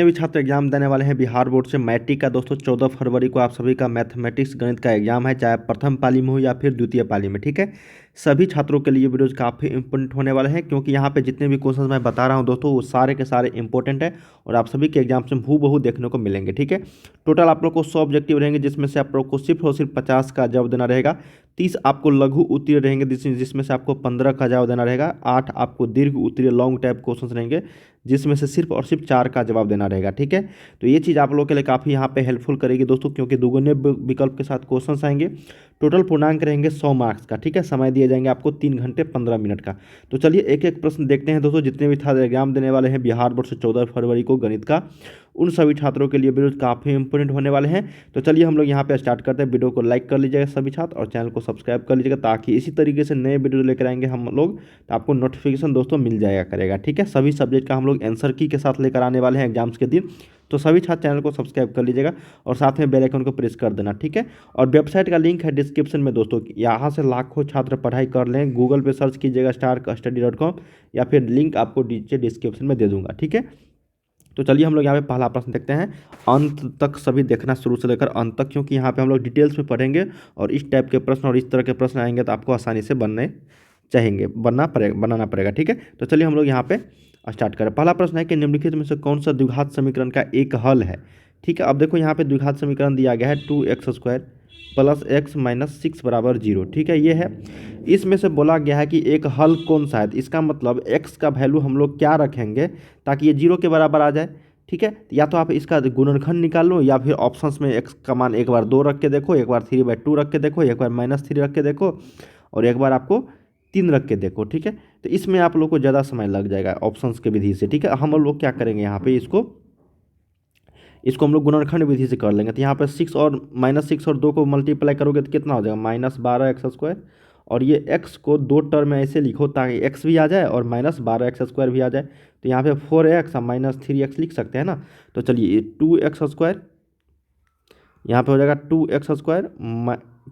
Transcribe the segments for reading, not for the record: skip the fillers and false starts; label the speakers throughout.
Speaker 1: जितने भी छात्र एग्जाम देने वाले हैं बिहार बोर्ड से मैट्रिक का दोस्तों 14 फरवरी को आप सभी का मैथमेटिक्स गणित का एग्जाम है, चाहे प्रथम पाली में हो या फिर द्वितीय पाली में। ठीक है, सभी छात्रों के लिए वीडियोज काफ़ी इंपॉर्टेंट होने वाले हैं, क्योंकि यहाँ पे जितने भी क्वेश्चंस मैं बता रहा हूँ दोस्तों वो सारे के सारे इंपॉर्टेंट है और आप सभी के एग्जाम से हूबहू देखने को मिलेंगे। ठीक है, टोटल आप लोग को 100 ऑब्जेक्टिव रहेंगे, जिसमें से आप लोग को सिर्फ और सिर्फ 50 का जवाब देना रहेगा। 30 आपको लघु उत्तरीय रहेंगे, जिसमें से आपको 15 का जवाब देना रहेगा। 8 आपको दीर्घ उत्तरीय लॉन्ग टाइप क्वेश्चन रहेंगे, जिसमें से सिर्फ और सिर्फ 4 का जवाब देना रहेगा। ठीक है, तो ये चीज़ आप लोगों के लिए काफ़ी यहाँ पे हेल्पफुल करेगी दोस्तों, क्योंकि दुगुने विकल्प के साथ क्वेश्चंस आएंगे। टोटल पूर्णांक रहेंगे 100 मार्क्स का। ठीक है, समय दिए जाएंगे आपको 3 घंटे 15 मिनट का। तो चलिए एक एक प्रश्न देखते हैं दोस्तों। जितने भी छात्र एग्जाम देने वाले हैं बिहार बोर्ड से 14 फरवरी को गणित का, उन सभी छात्रों के लिए वीडियो काफ़ी इंपॉर्टेंट होने वाले हैं। तो चलिए हम लोग यहाँ पे स्टार्ट करते हैं। वीडियो को लाइक कर लीजिएगा सभी छात्र और चैनल को सब्सक्राइब कर लीजिएगा, ताकि इसी तरीके से नए वीडियो लेकर आएंगे हम लोग तो आपको नोटिफिकेशन दोस्तों मिल जाएगा करेगा। ठीक है, सभी सब्जेक्ट का हम लोग आंसर की के साथ लेकर आने वाले हैं एग्जाम्स के दिन। तो सभी छात्र चैनल को सब्सक्राइब कर लीजिएगा और साथ में बेल आइकन को प्रेस कर देना। ठीक है, और वेबसाइट का लिंक है डिस्क्रिप्शन में दोस्तों, यहाँ से लाखों छात्र पढ़ाई कर लें। गूगल पे सर्च कीजिएगा starstudy.com या फिर लिंक आपको नीचे डिस्क्रिप्शन में दे दूंगा। ठीक है, तो चलिए हम लोग यहाँ पे पहला प्रश्न देखते हैं। अंत तक सभी देखना, शुरू से लेकर अंत तक, क्योंकि यहाँ पे हम लोग डिटेल्स में पढ़ेंगे और इस टाइप के प्रश्न और इस तरह के प्रश्न आएंगे तो आपको आसानी से बनाना पड़ेगा। ठीक है, तो चलिए हम लोग यहाँ पे स्टार्ट करें। पहला प्रश्न है कि निम्नलिखित में से कौन सा द्विघात समीकरण का एक हल है। ठीक है, अब देखो यहाँ पे द्विघात समीकरण दिया गया है 2x² प्लस x माइनस 6 बराबर 0। ठीक है, ये है। इसमें से बोला गया है कि एक हल कौन सा है। इसका मतलब x का वैल्यू हम लोग क्या रखेंगे ताकि ये 0 के बराबर आ जाए। ठीक है, या तो आप इसका गुणनखंड निकाल लो, या फिर ऑप्शंस में x का मान एक बार 2 रख के देखो, एक बार 3/2 रख के देखो, एक बार -3 रख के देखो और एक बार आपको 3 रख के देखो। ठीक है, तो इसमें आप लोग को ज़्यादा समय लग जाएगा ऑप्शंस के विधि से। ठीक है, हम लोग क्या करेंगे यहाँ पे इसको हम लोग गुणनखंड विधि से कर लेंगे। तो यहाँ पर 6 और -6 और 2 को मल्टीप्लाई करोगे तो कितना हो जाएगा -12x²। और ये x को 2 टर्म में ऐसे लिखो ताकि x भी आ जाए और -12x² भी आ जाए। तो यहाँ पे 4x और -3x लिख सकते हैं ना। तो चलिए ये 2x² यहाँ पे हो जाएगा 2x²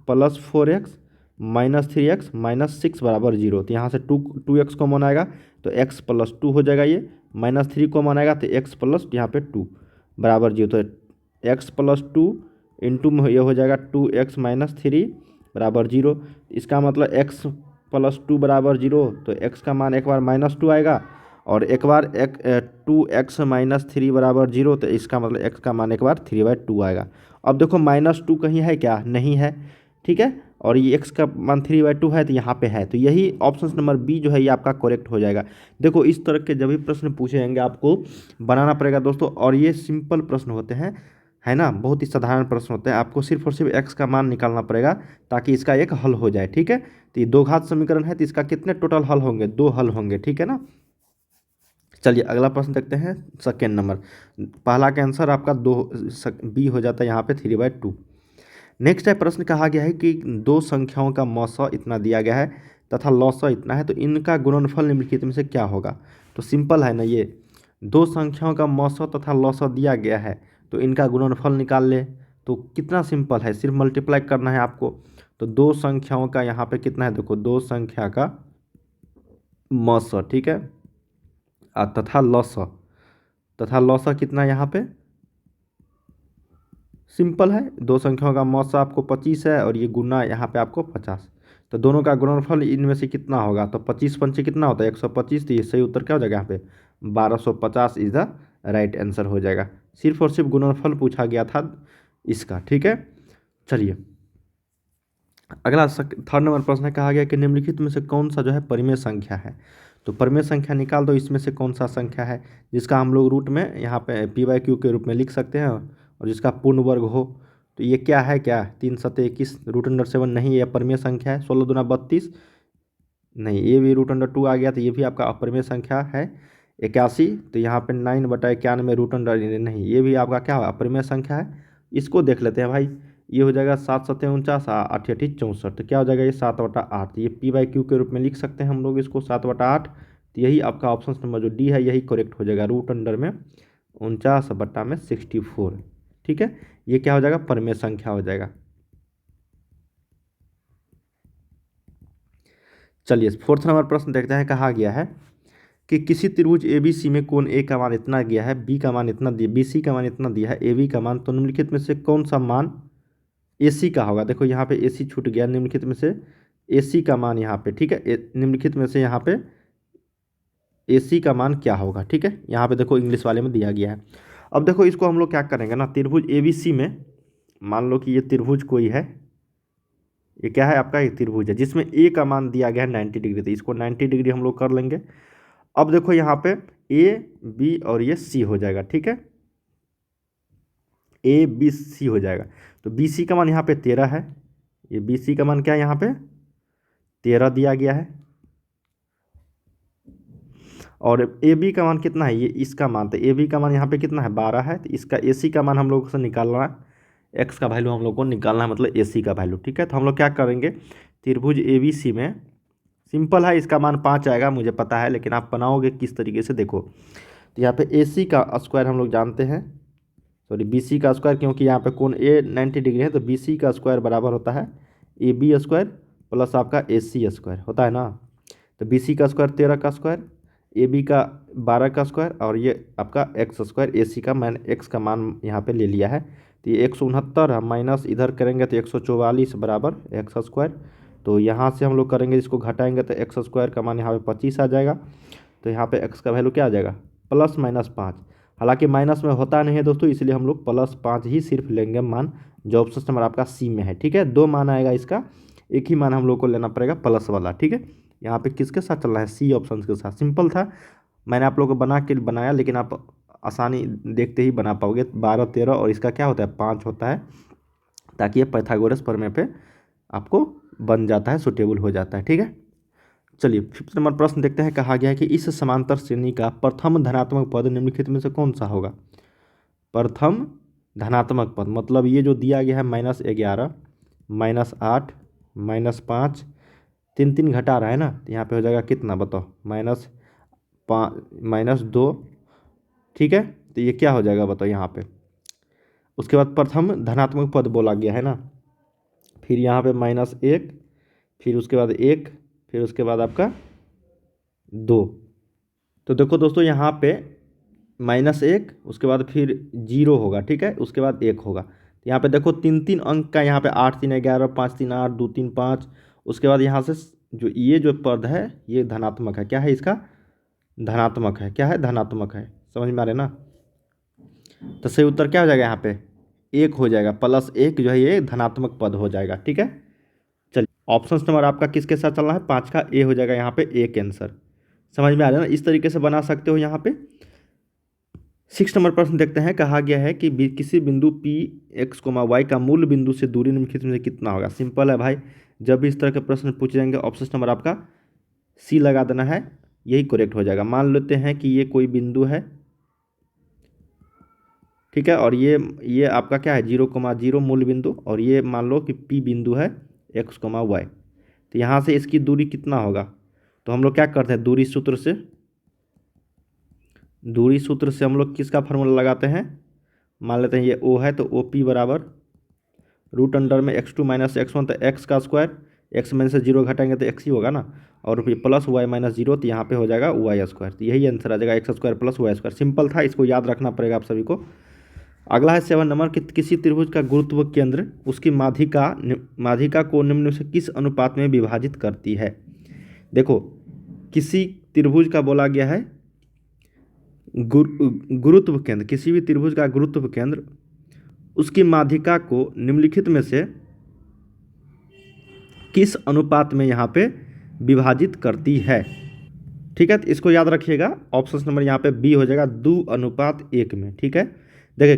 Speaker 1: प्लस 4x -3x -6 बराबर 0। तो यहाँ से 2x कॉमन आएगा तो x प्लस 2 हो जाएगा। ये -3 कॉमन आएगा तो x प्लस यहाँ पे 2 बराबर 0। तो x प्लस 2 इंटू में ये हो जाएगा 2x माइनस 3 बराबर 0। इसका मतलब x प्लस 2 बराबर 0, तो x का मान एक बार -2 आएगा और एक बार 2x माइनस 3 बराबर 0, तो इसका मतलब x का मान एक बार 3/2 आएगा। अब देखो -2 कहीं है क्या, नहीं है। ठीक है, और ये x का मान 3/2 है तो यहाँ पे है, तो यही ऑप्शन नंबर बी जो है ये आपका करेक्ट हो जाएगा। देखो इस तरह के जब भी प्रश्न पूछे जाएंगे आपको बनाना पड़ेगा दोस्तों, और ये सिंपल प्रश्न होते हैं, है ना, बहुत ही साधारण प्रश्न होते हैं। आपको सिर्फ और सिर्फ x का मान निकालना पड़ेगा ताकि इसका एक हल हो जाए। ठीक है, तो ये दो घात समीकरण है तो इसका कितने टोटल हल होंगे, 2 हल होंगे। ठीक है ना। चलिए अगला प्रश्न देखते हैं। सेकेंड नंबर, पहला का आंसर आपका 2 बी हो जाता है यहाँ पे 3/2। नेक्स्ट है प्रश्न, कहा गया है कि दो संख्याओं का मौसा इतना दिया गया है तथा लौसा इतना है, तो इनका गुणनफल निम्नलिखित में से क्या होगा। तो सिंपल है ना, ये दो संख्याओं का मौसा तथा लौसा दिया गया है तो इनका गुणनफल निकाल ले। तो कितना सिंपल है, सिर्फ मल्टीप्लाई करना है आपको। तो दो संख्याओं का यहाँ पे कितना है, देखो दो संख्या का मौसा, ठीक है, तथा लौसा कितना है यहाँ पे, सिंपल है। दो संख्याओं का मौसा आपको 25 है और ये गुना यहाँ पे आपको 50। तो दोनों का गुणनफल इनमें से कितना होगा, तो 25 पंचे कितना होता है 125। तो ये सही उत्तर क्या हो जाएगा यहाँ पे 1250 इज द राइट आंसर हो जाएगा। सिर्फ और सिर्फ गुणनफल पूछा गया था इसका। ठीक है, चलिए अगला थर्ड नंबर प्रश्न है, कहा गया कि निम्नलिखित में से कौन सा जो है परिमेय संख्या है। तो परिमेय संख्या निकाल दो, इसमें से कौन सा संख्या है जिसका हम लोग रूट में यहाँ पे p/q के रूप में लिख सकते हैं और जिसका पूर्ण वर्ग हो। तो ये क्या है, क्या 3 × 21 √7 नहीं, ये परिमेय संख्या है। 16 दूना 32 नहीं, ये भी √2 आ गया तो ये भी आपका अपरिमेय संख्या है। 81 तो यहाँ पे 9/91 √, नहीं, ये भी आपका क्या अपरिमेय संख्या है। इसको देख लेते हैं भाई, ये हो जाएगा 7 × 7 = 49, 8 × 8 = 64। तो क्या हो जाएगा ये 7/8। ये p/q के रूप में लिख सकते हैं हम लोग इसको 7/8। तो यही आपका ऑप्शन नंबर जो डी है यही करेक्ट हो जाएगा, √49/64। ठीक है, ये क्या हो जाएगा परिमेय संख्या हो जाएगा। चलिए फोर्थ नंबर प्रश्न देखते हैं। कहा गया है कि किसी त्रिभुज ABC में कोण A का मान इतना गया है, B का मान इतना दिया, BC का मान इतना दिया है, AB का मान, तो निम्नलिखित में से कौन सा मान AC का होगा। देखो यहाँ पे AC छूट गया, निम्नलिखित में से AC का मान यहाँ पे, ठीक है, निम्नलिखित में से यहाँ पे AC का मान क्या होगा, ठीक है। यहाँ पे देखो इंग्लिश वाले में दिया गया है। अब देखो इसको हम लोग क्या करेंगे ना, त्रिभुज ABC में मान लो कि ये त्रिभुज कोई है, ये क्या है आपका, एक त्रिभुज है जिसमें A का मान दिया गया है 90 डिग्री, तो इसको 90 डिग्री हम लोग कर लेंगे। अब देखो यहाँ पे A B और ये C हो जाएगा, ठीक है, ABC हो जाएगा। तो BC का मान यहाँ पे 13 है, ये BC का मान क्या है यहाँ पे 13 दिया गया है, और AB का मान कितना है, ये इसका मान, तो AB का मान यहाँ पे कितना है 12 है, तो इसका AC का मान हम लोग से निकालना है, X का वैल्यू हम लोग को निकालना है, मतलब AC का वैल्यू, ठीक है। तो हम लोग क्या करेंगे, त्रिभुज ABC में सिंपल है, इसका मान 5 आएगा मुझे पता है, लेकिन आप बनाओगे किस तरीके से देखो। तो यहाँ पे AC का स्क्वायर हम लोग जानते हैं, सॉरी BC का स्क्वायर, क्योंकि यहाँ पे कोण A 90 डिग्री है, तो BC का स्क्वायर बराबर होता है AB स्क्वायर प्लस आपका AC स्क्वायर होता है ना। तो BC का स्क्वायर 13 का स्क्वायर, AB का 12 का स्क्वायर, और ये आपका X स्क्वायर, AC का मैंने X का मान यहाँ पे ले लिया है, तो ये 169 है, माइनस इधर करेंगे तो 144 बराबर X स्क्वायर। तो यहाँ से हम लोग करेंगे, इसको घटाएंगे तो X स्क्वायर का मान यहाँ पे 25 आ जाएगा, तो यहाँ पे X का वैल्यू क्या आ जाएगा +-5। हालांकि माइनस में होता नहीं है दोस्तों, इसलिए हम लोग +5 ही सिर्फ लेंगे मान, जो ऑप्शन नंबर आपका C में है, ठीक है। 2 मान आएगा इसका, एक ही मान हम लोग को लेना पड़ेगा प्लस वाला, ठीक है। यहाँ पे किसके साथ चल रहा है, C ऑप्शन के साथ। सिंपल था, मैंने आप लोगों को बनाया, लेकिन आप आसानी देखते ही बना पाओगे। 12 13 और इसका क्या होता है 5 होता है, ताकि ये पाइथागोरस प्रमेय पे आपको बन जाता है, सुटेबल हो जाता है, ठीक है। चलिए 5th नंबर प्रश्न देखते हैं। कहा गया है कि इस समांतर श्रेणी का प्रथम धनात्मक पद निम्नलिखित में से कौन सा होगा। प्रथम धनात्मक पद मतलब ये जो दिया गया है -11 -8 -5, 3 घटा रहा है ना, तो यहाँ पे हो जाएगा कितना बताओ -2, ठीक है। तो ये क्या हो जाएगा बताओ यहाँ पे। उसके बाद प्रथम धनात्मक पद बोला गया है ना, फिर यहाँ पे -1, फिर उसके बाद 1, फिर उसके बाद आपका 2। तो देखो दोस्तों यहाँ पे -1, उसके बाद फिर 0 होगा, ठीक है, उसके बाद 1 होगा। तो यहाँ पे देखो 3 अंक का, यहाँ पे 8 3 11, 5 3 8, 2 3 5। उसके बाद यहाँ से जो ये जो पद है ये धनात्मक है, क्या है इसका धनात्मक है, क्या है धनात्मक है, समझ में आ रहे ना। तो सही उत्तर क्या हो जाएगा यहाँ पे 1 हो जाएगा, +1 जो है ये धनात्मक पद हो जाएगा, ठीक है। चलिए ऑप्शन नंबर आपका किसके साथ चल रहा है 5 का A हो जाएगा यहाँ पे एक आंसर, समझ में आ रहा है ना। इस तरीके से बना सकते हो यहाँ पे। 6 नंबर प्रश्न देखते हैं। कहा गया है कि किसी बिंदु P x, y का मूल बिंदु से दूरी निम्नलिखित में से कितना होगा। सिंपल है भाई, जब भी इस तरह के प्रश्न पूछे जाएंगे ऑप्शन नंबर आपका C लगा देना है, यही करेक्ट हो जाएगा। मान लेते हैं कि ये कोई बिंदु है, ठीक है, और ये आपका क्या है 0,0 मूल बिंदु, और ये मान लो कि P बिंदु है x, y। तो यहाँ से इसकी दूरी कितना होगा, तो हम लोग क्या करते हैं दूरी सूत्र से हम लोग किसका फार्मूला लगाते हैं। मान लेते हैं ये O है, तो OP बराबर √अंडर में x2 - x1, तो x का स्क्वायर, x में से 0 घटाएंगे तो x ही होगा ना, और फिर प्लस y - 0, तो यहाँ पे हो जाएगा y स्क्वायर। तो यही आंसर आ जाएगा x square plus y square. Simple था, इसको याद रखना पड़ेगा आप सभी को। अगला है 7 नंबर कि किसी त्रिभुज का गुरुत्व केंद्र उसकी माध्यिका को निम्न से किस अनुपात में विभाजित करती है। देखो किसी त्रिभुज का बोला गया है गुरुत्व केंद्र, किसी भी त्रिभुज का गुरुत्व केंद्र उसकी माध्यिका को निम्नलिखित में से किस अनुपात में यहाँ पे विभाजित करती है, ठीक है। तो इसको याद रखिएगा, ऑप्शन नंबर यहाँ पे B हो जाएगा 2:1 में, ठीक है। देखिए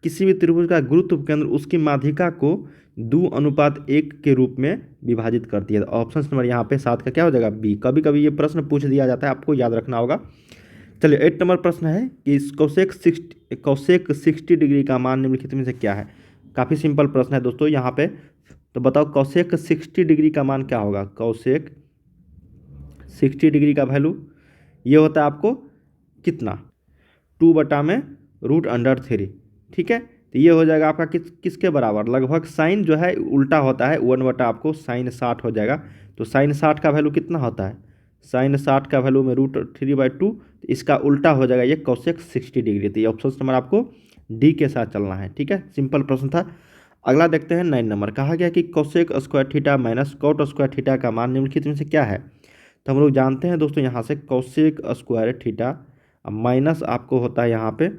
Speaker 1: किसी भी त्रिभुज का गुरुत्व केंद्र उसकी माध्यिका को 2:1 के रूप में विभाजित करती है। ऑप्शन नंबर यहाँ पे 7 का क्या हो जाएगा B। कभी कभी ये प्रश्न पूछ दिया जाता है, आपको याद रखना होगा। चलिए 8 नंबर प्रश्न है कि कोसेक 60 डिग्री का मान निम्नलिखित में से क्या है। काफ़ी सिंपल प्रश्न है दोस्तों यहाँ पे। तो बताओ कोसेक 60 डिग्री का मान क्या होगा। कोसेक 60 डिग्री का वैल्यू ये होता है आपको कितना 2/√3, ठीक है। तो ये हो जाएगा आपका किसके बराबर, लगभग साइन जो है उल्टा होता है 1 बटा आपको साइन 60 हो जाएगा। तो साइन 60 का वैल्यू कितना होता है साइन 60 का वैल्यू में √3/2, इसका उल्टा हो जाएगा ये कोसेक 60 डिग्री। तो ये ऑप्शन नंबर आपको डी के साथ चलना है, ठीक है, सिंपल प्रश्न था। अगला देखते हैं 9 नंबर। कहा गया कि cosec square theta minus cot square theta का मान निम्नलिखित में से क्या है। तो हम लोग जानते हैं दोस्तों यहाँ से कोसेक स्क्वायर थीटा माइनस आपको होता है यहाँ पे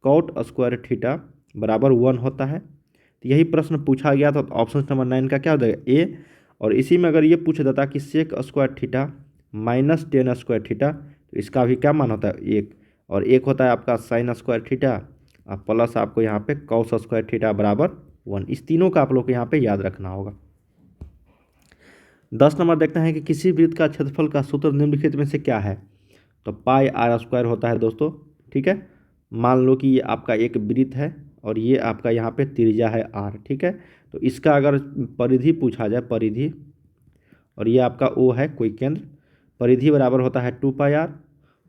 Speaker 1: कॉट स्क्वायर थीटा बराबर 1 होता है। तो यही प्रश्न पूछा गया था। तो ऑप्शन नंबर 9 का क्या हो जाएगा ए। और इसी में अगर ये पूछ देता कि sec square theta minus tan square theta, तो इसका भी क्या मान होता है 1, और 1 होता है आपका साइन स्क्वायर थीटा और प्लस आपको यहाँ पे कॉस स्क्वायर थीटा बराबर 1। इस तीनों का आप लोग को यहाँ पे याद रखना होगा। 10 नंबर देखते हैं कि किसी वृत्त का क्षेत्रफल का सूत्र निम्नलिखित में से क्या है। तो पाई आर स्क्वायर होता है दोस्तों, ठीक है। मान लो कि ये आपका एक वृत्त है और ये आपका यहाँ पे त्रिज्या है आर, ठीक है। तो इसका अगर परिधि पूछा जाए, परिधि, और ये आपका ओ है कोई केंद्र, परिधि बराबर होता है 2πr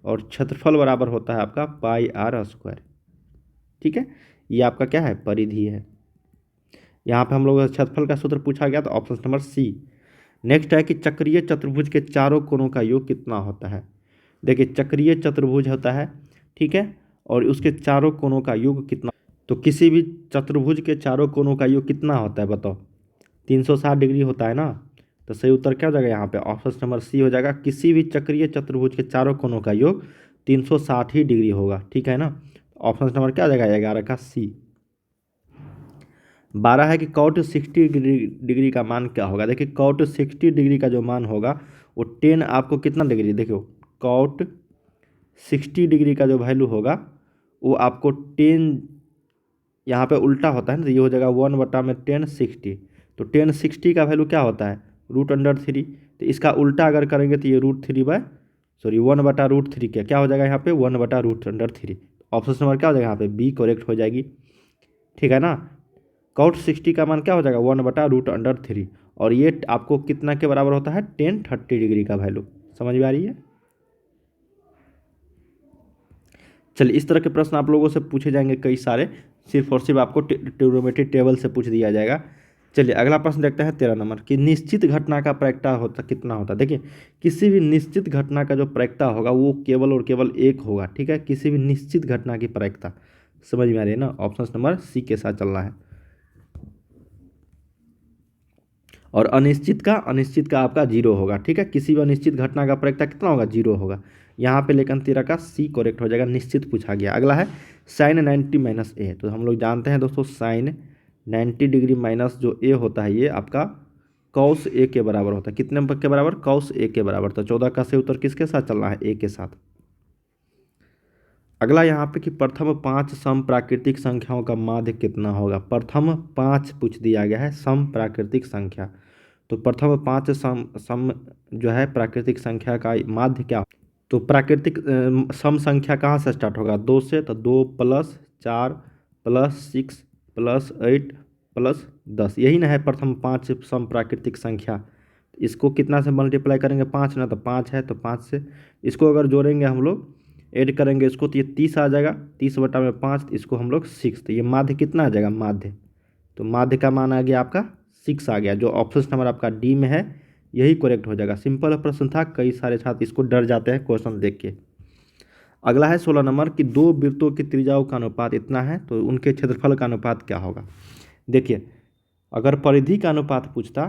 Speaker 1: और क्षेत्रफल बराबर होता है आपका पाई आर स्क्वायर, ठीक है। ये आपका क्या है, परिधि है। यहाँ पे हम लोग क्षेत्रफल का सूत्र पूछा गया, तो ऑप्शन नंबर सी। नेक्स्ट है कि चक्रीय चतुर्भुज के चारों कोणों का योग कितना होता है। देखिए चक्रीय चतुर्भुज होता है, ठीक है, और उसके चारों कोणों का योग कितना। तो किसी भी चतुर्भुज के चारों कोणों का योग कितना होता है बताओ, 360 डिग्री होता है ना। तो सही उत्तर क्या हो जाएगा यहाँ पे, ऑप्शन नंबर सी हो जाएगा। किसी भी चक्रीय चतुर्भुज के चारों कोणों का योग 360 ही डिग्री होगा, ठीक है ना। ऑप्शन नंबर क्या हो जाएगा 11 का सी। 12 है कि कॉट 60 डिग्री का मान क्या होगा। देखिए कॉट 60 डिग्री का जो मान होगा वो 10 आपको कितना डिग्री, देखियो कॉट 60 डिग्री का जो वैल्यू होगा वो आपको 10 यहाँ पे उल्टा होता है ना, तो ये हो जाएगा 1/10 60। तो 10 60 का वैल्यू क्या होता है √3। तो इसका उल्टा अगर करेंगे तो ये √1/√3 क्या हो जाएगा यहाँ पे 1/√3। ऑप्शन नंबर क्या हो जाएगा यहाँ पे बी करेक्ट हो जाएगी, ठीक है ना। कॉट 60 का मान क्या हो जाएगा 1/√3, और ये आपको कितना के बराबर होता है 1030 डिग्री का वैल्यू। समझ में आ रही है। चलिए इस तरह के प्रश्न आप लोगों से पूछे जाएंगे कई सारे, सिर्फ और सिर्फ आपको ट्रिग्नोमेट्री टेबल से पूछ दिया जाएगा। चलिए अगला प्रश्न देखते हैं 13 नंबर कि निश्चित घटना का प्रायिकता होता कितना होता है। देखिए किसी भी निश्चित घटना का जो प्रायिकता होगा वो केवल और केवल एक होगा, ठीक है। किसी भी निश्चित घटना की प्रायिकता, समझ में आ रही है ना। ऑप्शन नंबर सी के साथ चलना है। और अनिश्चित का आपका 0 होगा, ठीक है। किसी भी अनिश्चित घटना का प्रायिकता कितना होगा 0 होगा। यहाँ पे लेकिन 13 का सी करेक्ट हो जाएगा, निश्चित पूछा गया। अगला है साइन 90 माइनस ए। तो हम लोग जानते हैं दोस्तों साइन 90 डिग्री माइनस जो ए होता है ये आपका कॉस ए के बराबर होता है। कितने के बराबर, कॉस ए के बराबर। तो 14 का सही उत्तर किसके साथ चलना है, ए के साथ। अगला यहाँ पे कि प्रथम 5 सम प्राकृतिक संख्याओं का माध्य कितना होगा। प्रथम 5 पूछ दिया गया है सम प्राकृतिक संख्या। तो प्रथम 5 सम जो है प्राकृतिक संख्या का माध्य क्या। तो प्राकृतिक सम संख्या कहाँ से स्टार्ट होगा, 2 से। तो 2 + 4 + 6 + 8 + 10, यही ना है प्रथम 5 सम प्राकृतिक संख्या। इसको कितना से मल्टीप्लाई करेंगे 5 ना, तो 5 है तो 5 से इसको अगर जोड़ेंगे हम लोग, ऐड करेंगे इसको, तो ये 30 आ जाएगा। 30/5, इसको हम लोग 6, तो ये माध्य कितना आ जाएगा माध्य। तो माध्य का मान आ गया आपका 6 आ गया, जो ऑप्शन नंबर आपका डी में है यही करेक्ट हो जाएगा। सिंपल प्रश्न था, कई सारे छात्र इसको डर जाते हैं क्वेश्चन देख के। अगला है 16 नंबर कि 2 वृत्तों की त्रिज्याओं का अनुपात इतना है, तो उनके क्षेत्रफल का अनुपात क्या होगा। देखिए अगर परिधि का अनुपात पूछता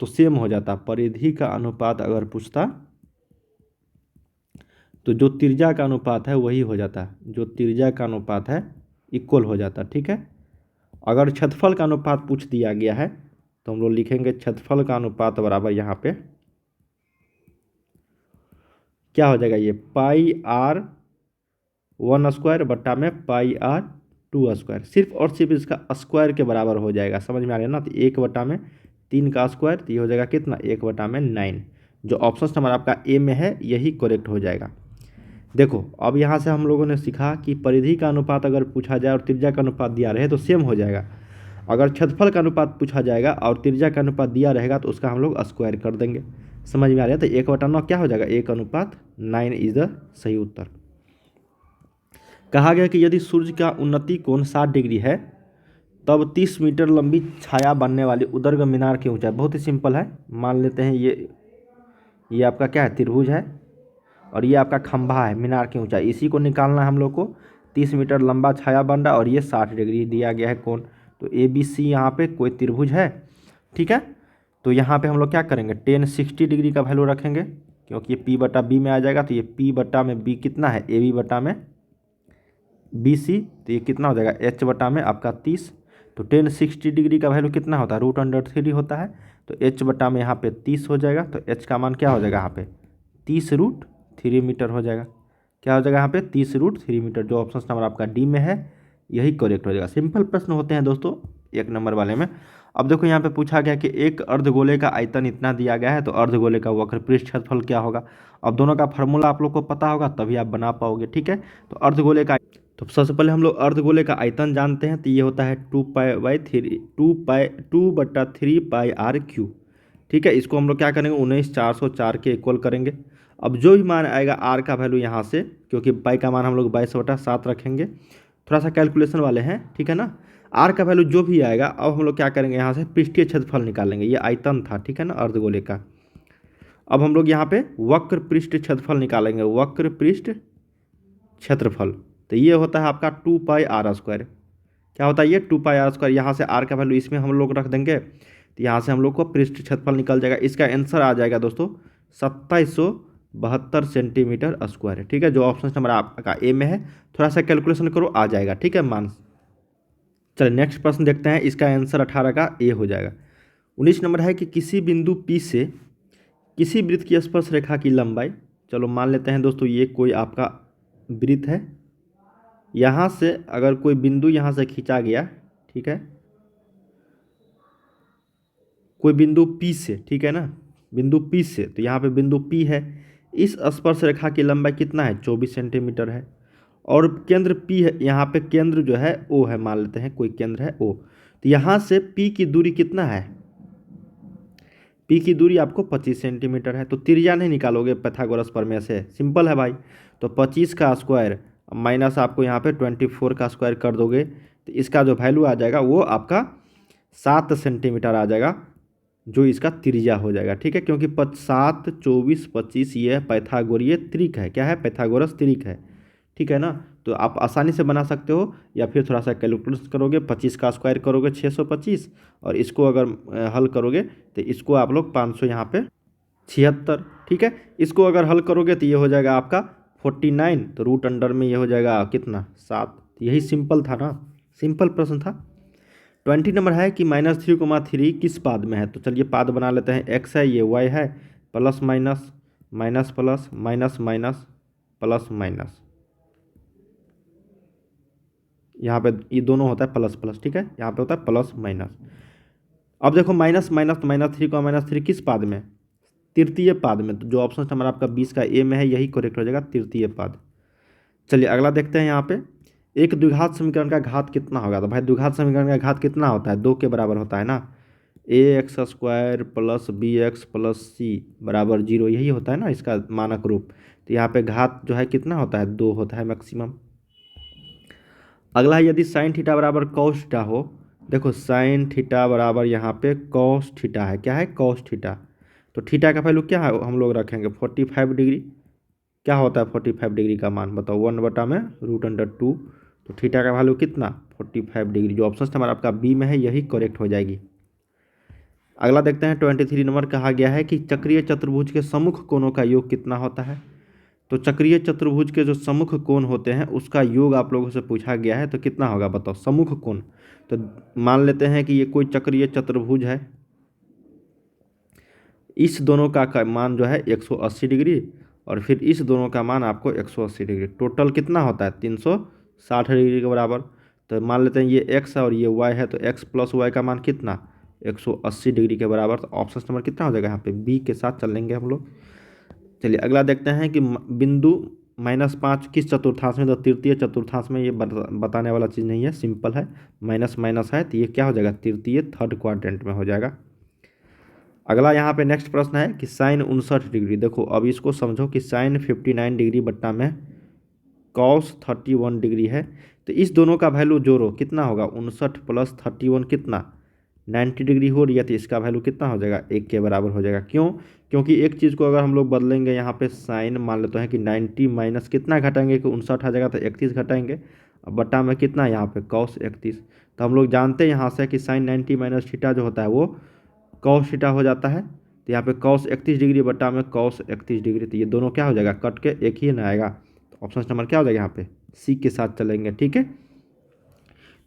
Speaker 1: तो सेम हो जाता, परिधि का अनुपात अगर पूछता तो जो त्रिज्या का अनुपात है वही हो जाता, जो त्रिज्या का अनुपात है इक्वल हो जाता, ठीक है। अगर क्षेत्रफल का अनुपात पूछ दिया गया है तो हम लोग लिखेंगे क्षेत्रफल का अनुपात बराबर यहाँ पे क्या हो जाएगा, ये πr1² पाई आर 2², सिर्फ और सिर्फ इसका स्क्वायर के बराबर हो जाएगा। समझ में आ रहा है ना। तो 1/3 का स्क्वायर, तो ये हो जाएगा कितना 1/9। जो ऑप्शन नंबर आपका ए में है यही करेक्ट हो जाएगा। देखो अब यहाँ से हम लोगों ने सीखा कि परिधि का अनुपात अगर पूछा जाए और त्रिज्या का अनुपात दिया रहे तो सेम हो जाएगा। अगर क्षेत्रफल का अनुपात पूछा जाएगा और त्रिज्या का अनुपात दिया रहेगा तो उसका हम लोग स्क्वायर कर देंगे। समझ में आ रहा है। तो 1/9 क्या हो जाएगा 1/9 इज द सही उत्तर। कहा गया कि यदि सूर्य का उन्नति कोण 60 डिग्री है तब 30 मीटर लंबी छाया बनने वाली उदर्ग मीनार की ऊंचाई, बहुत ही सिंपल है। मान लेते हैं ये ये आपका क्या है, त्रिभुज है, और ये आपका खंभा है, मीनार की ऊंचाई, इसी को निकालना है हम लोग को। 30 मीटर लंबा छाया बन रहा है और ये 60 डिग्री दिया गया है कोण। तो ए बी सी यहाँ पे कोई त्रिभुज है, ठीक है। तो यहाँ पे हम लोग क्या करेंगे, टेन 60 डिग्री का वैल्यू रखेंगे, क्योंकि ये पी बटा बी में आ जाएगा। तो ये पी बटा में बी कितना है, ए बी बटा में बी सी, तो ये कितना हो जाएगा, एच बटा में आपका 30। तो टेन 60 डिग्री का वैल्यू कितना होता है, √3 होता है। तो एच बटा में यहाँ पे 30 हो जाएगा। तो एच का मान क्या हो जाएगा यहाँ पे, 30√3 मीटर हो जाएगा। क्या हो जाएगा यहाँ पे, 30√3 मीटर। जो ऑप्शन नंबर आपका डी में है यही करेक्ट हो जाएगा। सिंपल प्रश्न होते हैं दोस्तों 1 नंबर वाले में। अब देखो यहाँ पे पूछा गया कि एक अर्धगोले का आयतन इतना दिया गया है, तो अर्धगोले का वक्रपृष्ठ क्षेत्रफल क्या होगा। अब दोनों का फार्मूला आप लोग को पता होगा तभी आप बना पाओगे, ठीक है। तो अर्धगोले का, तो सबसे पहले हम लोग अर्धगोले का आयतन जानते हैं। तो ये होता है 2π/3 ठीक है। इसको हम लोग क्या करेंगे, 19,404 के इक्वल करेंगे। अब जो भी मान आएगा आर का वैल्यू यहाँ से, क्योंकि पाई का मान हम लोग 22/7 रखेंगे, थोड़ा सा कैलकुलेशन वाले हैं, ठीक है ना। आर का वैल्यू जो भी आएगा, अब हम लोग क्या करेंगे, यहाँ से पृष्ठीय क्षेत्रफल निकालेंगे। ये आयतन था, ठीक है ना, अर्धगोले का। अब हम लोग यहाँ पे वक्र पृष्ठ क्षेत्रफल निकालेंगे, वक्र पृष्ठ क्षेत्रफल। तो ये होता है आपका 2πr²। क्या होता है ये, 2πr²। यहाँ से आर का वैल्यू इसमें हम लोग रख देंगे, तो यहाँ से हम लोग को पृष्ठ क्षेत्रफल निकल जाएगा। इसका आंसर आ जाएगा दोस्तों 2772 सेंटीमीटर स्क्वायर, ठीक है। जो ऑप्शन नंबर आपका ए में है, थोड़ा सा कैलकुलेशन करो, आ जाएगा, ठीक है मान। चलिए नेक्स्ट प्रश्न देखते हैं। इसका आंसर 18 का ए हो जाएगा। 19 नंबर है कि किसी बिंदु पी से किसी वृत्त की स्पर्श रेखा की लंबाई, चलो मान लेते हैं दोस्तों ये कोई आपका वृत्त है, यहाँ से अगर कोई बिंदु यहाँ से खींचा गया, ठीक है, कोई बिंदु P से, ठीक है ना, बिंदु P से, तो यहाँ पे बिंदु P है। इस स्पर्श रेखा की लंबाई कितना है, 24 सेंटीमीटर है। और केंद्र P है, यहाँ पे केंद्र जो है O है, मान लेते हैं कोई केंद्र है O। तो यहाँ से P की दूरी कितना है, P की दूरी आपको 25 सेंटीमीटर है। तो त्रिज्या नहीं निकालोगे पाइथागोरस प्रमेय से, सिंपल है भाई। तो 25 का स्क्वायर माइनस आपको यहाँ पे 24 का स्क्वायर कर दोगे, तो इसका जो वैल्यू आ जाएगा वो आपका 7 सेंटीमीटर आ जाएगा, जो इसका त्रिज्या हो जाएगा, ठीक है। क्योंकि 7, 24, 25 ये पाइथागोरीय त्रिक है, क्या है, पाइथागोरस त्रिक है, ठीक है ना। तो आप आसानी से बना सकते हो, या फिर थोड़ा सा कैलकुलेट करोगे, 25 का स्क्वायर करोगे 625, और इसको अगर हल करोगे तो इसको आप लोग 500 यहाँ पे 76, ठीक है। इसको अगर हल करोगे तो ये हो जाएगा आपका 49, तो रूट अंडर में ये हो जाएगा कितना, 7। यही सिंपल था ना, सिंपल प्रश्न था। 20 नंबर है कि -3,3 किस पाद में है। तो चलिए पाद बना लेते हैं। x है, ये y है, plus minus, minus plus, minus minus, plus minus, यहाँ पे ये दोनों होता है प्लस प्लस, ठीक है। यहाँ पे होता है प्लस माइनस। अब देखो माइनस माइनस, तो -3 किस पाद में, तृतीय पाद में। तो जो ऑप्शन नंबर आपका 20 का ए में है यही करेक्ट हो जाएगा, तृतीय पाद। चलिए अगला देखते हैं। यहाँ पे एक द्विघात समीकरण का घात कितना होगा। तो भाई द्विघात समीकरण का घात कितना होता है, 2 के बराबर होता है ना। ax² + bx + c = 0, यही होता है ना इसका मानक रूप। तो यहाँ पे घात जो है कितना होता है, 2 होता है मैक्सिमम। अगला है यदि sin थीटा बराबर cos थीटा हो। देखो sin थीटा बराबर यहाँ पे cos थीटा है, क्या है, cos थीटा। तो थीटा का वैल्यू क्या है, हम लोग रखेंगे 45 डिग्री। क्या होता है 45 डिग्री का मान बताओ, 1/√2। तो थीटा का वैल्यू कितना, 45 डिग्री। जो ऑप्शन नंबर आपका बी में है यही करेक्ट हो जाएगी। अगला देखते हैं 23 नंबर, कहा गया है कि चक्रीय चतुर्भुज के सम्मुख कोणों का योग कितना होता है। तो चक्रीय चतुर्भुज के जो सम्मुख कोण होते हैं उसका योग आप लोगों से पूछा गया है, तो कितना होगा बताओ सम्मुख कोण। तो मान लेते हैं कि ये कोई चक्रीय चतुर्भुज है, इस दोनों का मान जो है 180 डिग्री, और फिर इस दोनों का मान आपको 180 डिग्री, टोटल कितना होता है 360 डिग्री के बराबर। तो मान लेते हैं ये x है और ये y है, तो x + y का मान कितना, 180 डिग्री के बराबर। तो ऑप्शन नंबर कितना हो जाएगा यहाँ पे, बी के साथ चलेंगे हम लोग। चलिए अगला देखते हैं कि बिंदु -5 किस चतुर्थांश में। तो तृतीय चतुर्थांश में, ये बताने वाला चीज़ नहीं है, सिंपल है, माइनस माइनस है, तो ये क्या हो जाएगा, तृतीय थर्ड क्वाड्रेंट में हो जाएगा। अगला यहाँ पे नेक्स्ट प्रश्न है कि sin 59 डिग्री। देखो अब इसको समझो कि sin 59 डिग्री बट्टा में cos 31 डिग्री है। तो इस दोनों का वैल्यू जोड़ो, कितना होगा, 59 + 31 कितना, 90 डिग्री हो रही है। तो इसका वैल्यू कितना हो जाएगा, 1 के बराबर हो जाएगा। क्यों, क्योंकि एक चीज़ को अगर हम लोग बदलेंगे यहाँ पे साइन मान लेते हैं कि 90 माइनस कितना घटाएंगे कि 59 आ जाएगा तो 31 घटाएंगे। अब बटा में कितना है यहाँ पे cos 31। तो हम लोग जानते हैं यहाँ से कि साइन 90 माइनस थीटा जो होता है वो cos थीटा हो जाता है। तो यहाँ पे cos 31 डिग्री बटा में cos 31 डिग्री, तो ये दोनों क्या हो जाएगा कट के एक ही ना आएगा। तो ऑप्शन नंबर क्या हो जाएगा यहाँ पे सी के साथ चलेंगे। ठीक है,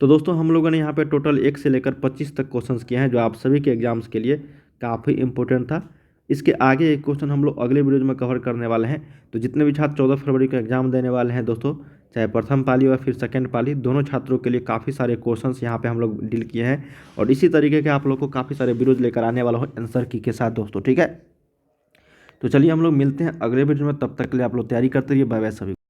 Speaker 1: तो दोस्तों हम लोगों ने यहाँ पे टोटल 1 से लेकर 25 तक क्वेश्चंस किए हैं जो आप सभी के एग्जाम्स के लिए काफ़ी इंपॉर्टेंट था। इसके आगे एक क्वेश्चन हम लोग अगले वीडियो में कवर करने वाले हैं। तो जितने भी छात्र 14 फरवरी को एग्जाम देने वाले हैं दोस्तों, चाहे प्रथम पाली या फिर सेकंड पाली, दोनों छात्रों के लिए काफ़ी सारे क्वेश्चंस यहाँ पे हम लोग डील किए हैं और इसी तरीके के आप लोग को काफ़ी सारे वीडियोज लेकर आने वाला हूँ आंसर की के साथ दोस्तों। ठीक है, तो चलिए हम लोग मिलते हैं अगले वीडियो में, तब तक के लिए आप लोग तैयारी करते रहिए। बाय बाय सभी।